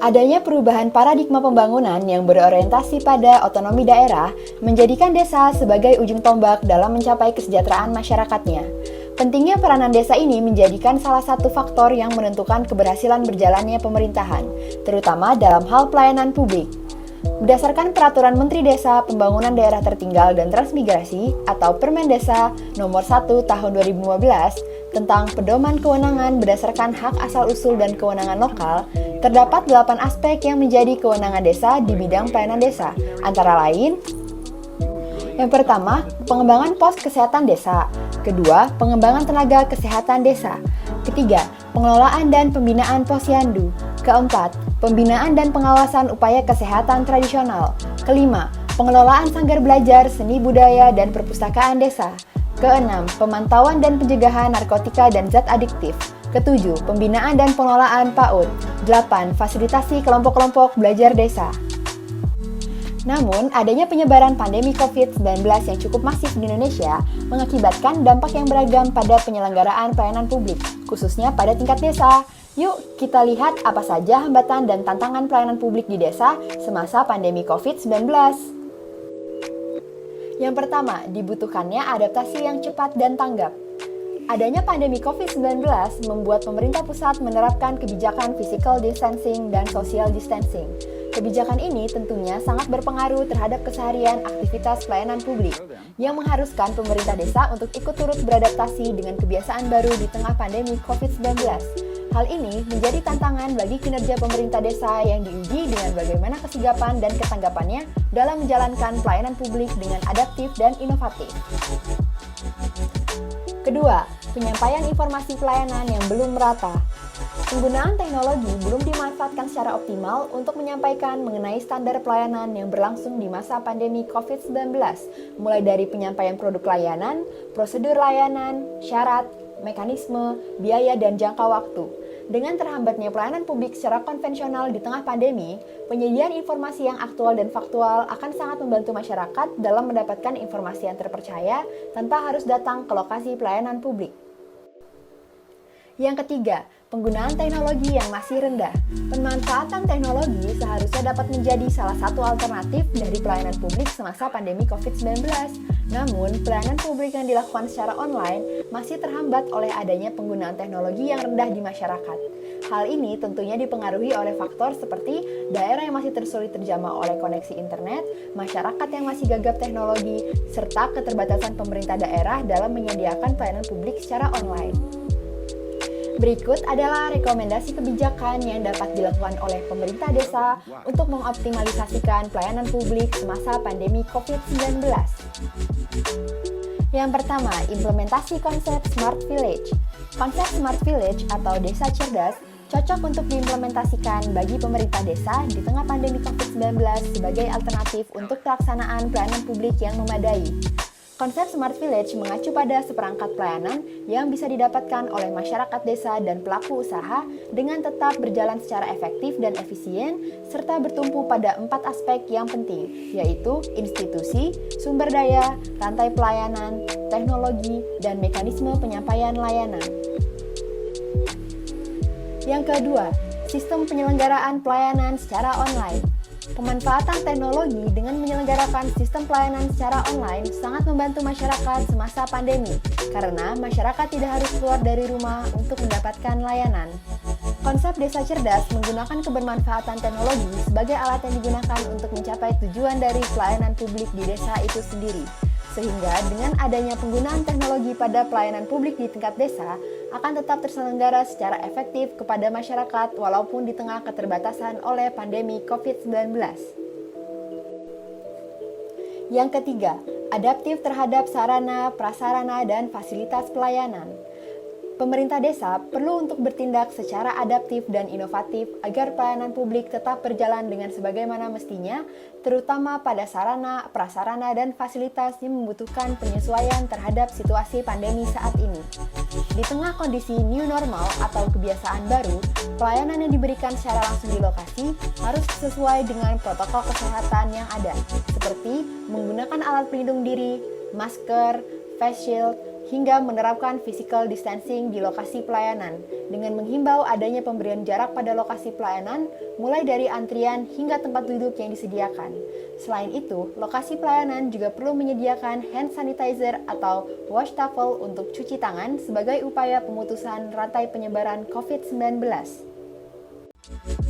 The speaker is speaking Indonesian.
Adanya perubahan paradigma pembangunan yang berorientasi pada otonomi daerah menjadikan desa sebagai ujung tombak dalam mencapai kesejahteraan masyarakatnya. Pentingnya peranan desa ini menjadikan salah satu faktor yang menentukan keberhasilan berjalannya pemerintahan, terutama dalam hal pelayanan publik. Berdasarkan Peraturan Menteri Desa Pembangunan Daerah Tertinggal dan Transmigrasi atau Permen Desa Nomor 1 Tahun 2015 tentang pedoman kewenangan berdasarkan hak asal-usul dan kewenangan lokal, terdapat 8 aspek yang menjadi kewenangan desa di bidang pelayanan desa, antara lain: yang pertama, pengembangan pos kesehatan desa. Kedua, pengembangan tenaga kesehatan desa. Ketiga, pengelolaan dan pembinaan posyandu. Keempat, pembinaan dan pengawasan upaya kesehatan tradisional. Kelima, pengelolaan sanggar belajar seni budaya dan perpustakaan desa. Keenam, pemantauan dan pencegahan narkotika dan zat adiktif. Ketujuh, pembinaan dan pengelolaan PAUD. 8. Fasilitasi kelompok-kelompok belajar desa. Namun, adanya penyebaran pandemi COVID-19 yang cukup masif di Indonesia mengakibatkan dampak yang beragam pada penyelenggaraan pelayanan publik, khususnya pada tingkat desa. Yuk, kita lihat apa saja hambatan dan tantangan pelayanan publik di desa semasa pandemi COVID-19. Yang pertama, dibutuhkannya adaptasi yang cepat dan tanggap. Adanya pandemi COVID-19 membuat pemerintah pusat menerapkan kebijakan physical distancing dan social distancing. Kebijakan ini tentunya sangat berpengaruh terhadap keseharian aktivitas pelayanan publik, yang mengharuskan pemerintah desa untuk ikut turut beradaptasi dengan kebiasaan baru di tengah pandemi COVID-19. Hal ini menjadi tantangan bagi kinerja pemerintah desa yang diuji dengan bagaimana kesigapan dan ketanggapannya dalam menjalankan pelayanan publik dengan adaptif dan inovatif. Kedua, penyampaian informasi pelayanan yang belum merata. Penggunaan teknologi belum dimanfaatkan secara optimal untuk menyampaikan mengenai standar pelayanan yang berlangsung di masa pandemi COVID-19, mulai dari penyampaian produk layanan, prosedur layanan, syarat, mekanisme, biaya, dan jangka waktu. Dengan terhambatnya pelayanan publik secara konvensional di tengah pandemi, penyediaan informasi yang aktual dan faktual akan sangat membantu masyarakat dalam mendapatkan informasi yang terpercaya tanpa harus datang ke lokasi pelayanan publik. Yang ketiga, penggunaan teknologi yang masih rendah. Pemanfaatan teknologi seharusnya dapat menjadi salah satu alternatif dari pelayanan publik semasa pandemi COVID-19. Namun, pelayanan publik yang dilakukan secara online masih terhambat oleh adanya penggunaan teknologi yang rendah di masyarakat. Hal ini tentunya dipengaruhi oleh faktor seperti daerah yang masih tersulit terjamah oleh koneksi internet, masyarakat yang masih gagap teknologi, serta keterbatasan pemerintah daerah dalam menyediakan pelayanan publik secara online. Berikut adalah rekomendasi kebijakan yang dapat dilakukan oleh pemerintah desa untuk mengoptimalisasikan pelayanan publik semasa pandemi COVID-19. Yang pertama, implementasi konsep Smart Village. Konsep Smart Village atau desa cerdas cocok untuk diimplementasikan bagi pemerintah desa di tengah pandemi COVID-19 sebagai alternatif untuk pelaksanaan pelayanan publik yang memadai. Konsep Smart Village mengacu pada seperangkat pelayanan yang bisa didapatkan oleh masyarakat desa dan pelaku usaha dengan tetap berjalan secara efektif dan efisien, serta bertumpu pada 4 aspek yang penting, yaitu institusi, sumber daya, rantai pelayanan, teknologi, dan mekanisme penyampaian layanan. Yang kedua, sistem penyelenggaraan pelayanan secara online. Pemanfaatan teknologi dengan menyelenggarakan sistem pelayanan secara online sangat membantu masyarakat semasa pandemi, karena masyarakat tidak harus keluar dari rumah untuk mendapatkan layanan. Konsep desa cerdas menggunakan kebermanfaatan teknologi sebagai alat yang digunakan untuk mencapai tujuan dari pelayanan publik di desa itu sendiri. Sehingga dengan adanya penggunaan teknologi pada pelayanan publik di tingkat desa akan tetap terselenggara secara efektif kepada masyarakat walaupun di tengah keterbatasan oleh pandemi COVID-19. Yang ketiga, adaptif terhadap sarana, prasarana, dan fasilitas pelayanan. Pemerintah desa perlu untuk bertindak secara adaptif dan inovatif agar pelayanan publik tetap berjalan dengan sebagaimana mestinya, terutama pada sarana, prasarana, dan fasilitas yang membutuhkan penyesuaian terhadap situasi pandemi saat ini. Di tengah kondisi new normal atau kebiasaan baru, pelayanan yang diberikan secara langsung di lokasi harus sesuai dengan protokol kesehatan yang ada, seperti menggunakan alat pelindung diri, masker, face shield, hingga menerapkan physical distancing di lokasi pelayanan dengan menghimbau adanya pemberian jarak pada lokasi pelayanan mulai dari antrian hingga tempat duduk yang disediakan. Selain itu, lokasi pelayanan juga perlu menyediakan hand sanitizer atau wastafel untuk cuci tangan sebagai upaya pemutusan rantai penyebaran COVID-19.